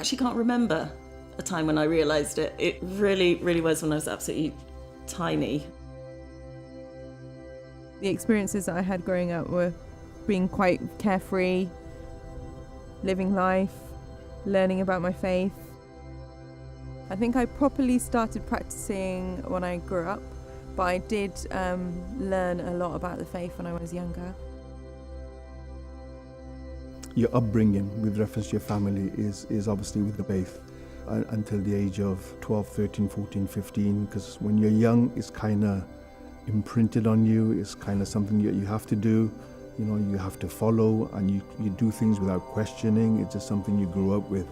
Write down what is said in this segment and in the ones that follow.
actually can't remember a time when I realised it. It really, really was when I was absolutely tiny. The experiences that I had growing up were being quite carefree, living life, learning about my faith. I think I properly started practicing when I grew up, but I did learn a lot about the faith when I was younger. Your upbringing with reference to your family is obviously with the faith until the age of 12, 13, 14, 15, because when you're young, it's kind of imprinted on you. It's kind of something you have to do. You know, you have to follow, and you do things without questioning. It's just something you grew up with.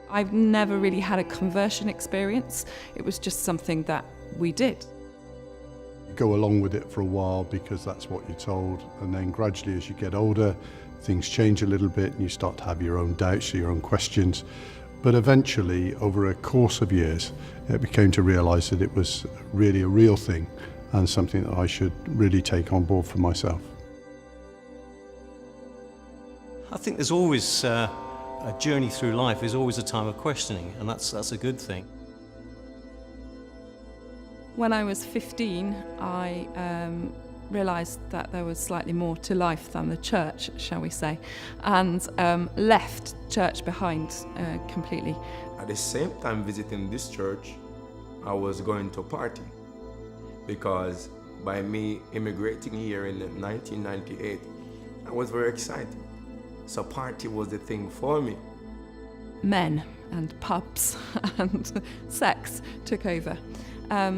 I've never really had a conversion experience. It was just something that we did. You go along with it for a while because that's what you're told, and then gradually as you get older, things change a little bit and you start to have your own doubts, your own questions. But eventually, over a course of years, it became to realise that it was really a real thing and something that I should really take on board for myself. I think there's always a journey through life is always a time of questioning, and that's a good thing. When I was 15, I realised that there was slightly more to life than the church, shall we say, and left church behind completely. At the same time visiting this church, I was going to party, because by me immigrating here in 1998, I was very excited. So party was the thing for me. Men and pubs and sex took over.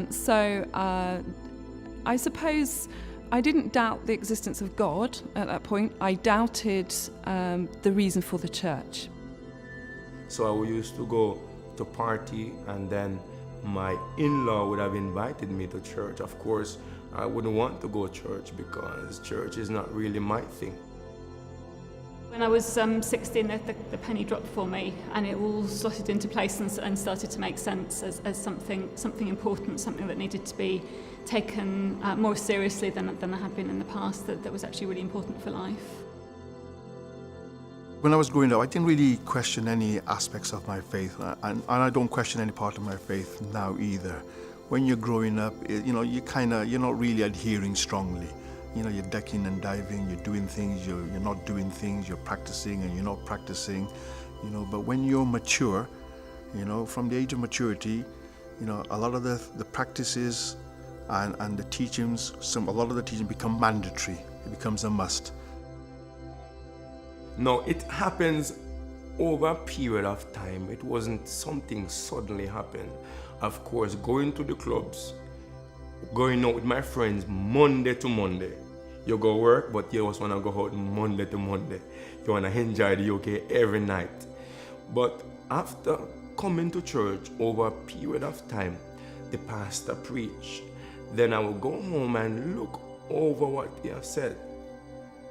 So I suppose I didn't doubt the existence of God at that point. I doubted the reason for the church. So I used to go to party, and then my in-law would have invited me to church. Of course, I wouldn't want to go to church because church is not really my thing. When I was 16, the penny dropped for me, and it all slotted into place and started to make sense as something important, something that needed to be taken more seriously than I had been in the past, that was actually really important for life. When I was growing up, I didn't really question any aspects of my faith, and I don't question any part of my faith now either. When you're growing up, you're not really adhering strongly. You know, you're ducking and diving, you're doing things, you're not doing things, you're practicing and you're not practicing, but when you're mature, from the age of maturity, a lot of the practices and the teachings, a lot of the teachings become mandatory. It becomes a must. No, it happens over a period of time. It wasn't something suddenly happened. Of course, going to the clubs, going out with my friends Monday to Monday. You go work, but you also want to go out Monday to Monday. You want to enjoy the UK every night. But after coming to church over a period of time, the pastor preached. Then I would go home and look over what he has said.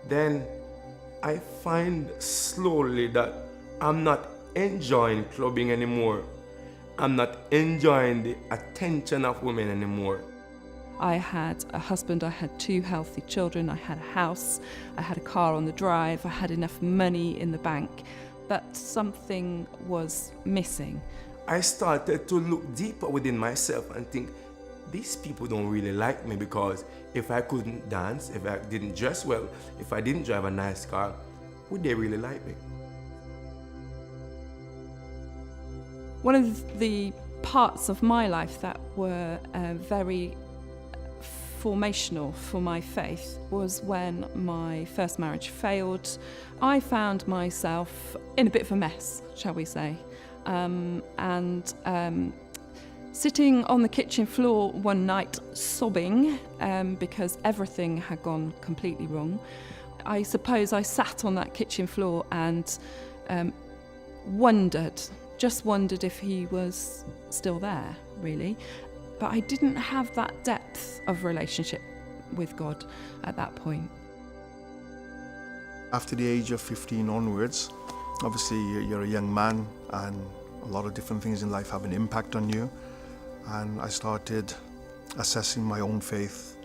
Then I find slowly that I'm not enjoying clubbing anymore. I'm not enjoying the attention of women anymore. I had a husband, I had 2 healthy children, I had a house, I had a car on the drive, I had enough money in the bank, but something was missing. I started to look deeper within myself and think, these people don't really like me, because if I couldn't dance, if I didn't dress well, if I didn't drive a nice car, would they really like me? One of the parts of my life that were very formational for my faith was when my first marriage failed. I found myself in a bit of a mess, shall we say, sitting on the kitchen floor one night sobbing because everything had gone completely wrong. I suppose I sat on that kitchen floor and just wondered if he was still there, really. But I didn't have that depth of relationship with God at that point. After the age of 15 onwards, obviously you're a young man and a lot of different things in life have an impact on you. And I started assessing my own faith,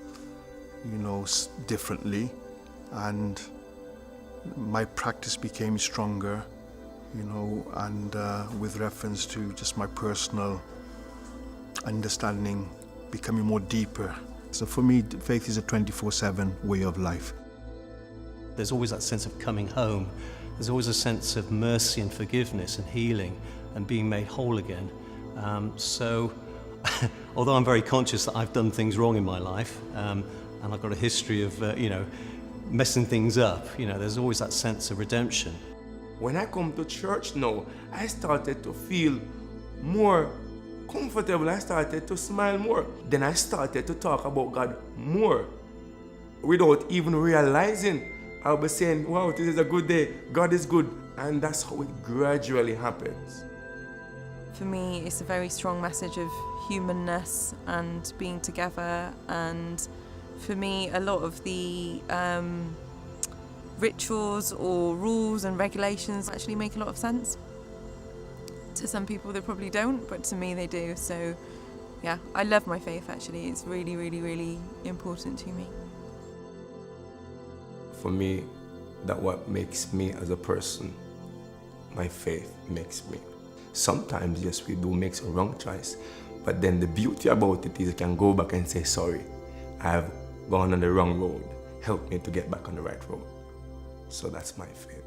differently. And, My practice became stronger, you know, and with reference to just my personal understanding becoming more deeper. So for me, faith is a 24/7 way of life. There's always that sense of coming home. There's always a sense of mercy and forgiveness and healing and being made whole again. So although I'm very conscious that I've done things wrong in my life, and I've got a history of, messing things up, there's always that sense of redemption. When I come to church now, I started to feel more comfortable. I started to smile more. Then I started to talk about God more. Without even realizing, I'll be saying, wow, this is a good day. God is good. And that's how it gradually happens. For me, it's a very strong message of humanness and being together. And for me, a lot of the rituals or rules and regulations actually make a lot of sense. To some people, they probably don't, but to me, they do. So, yeah, I love my faith, actually. It's really, really, really important to me. For me, that what makes me as a person. My faith makes me. Sometimes, yes, we do make a wrong choice, but then the beauty about it is you can go back and say, sorry, I have gone on the wrong road. Help me to get back on the right road. So that's my faith.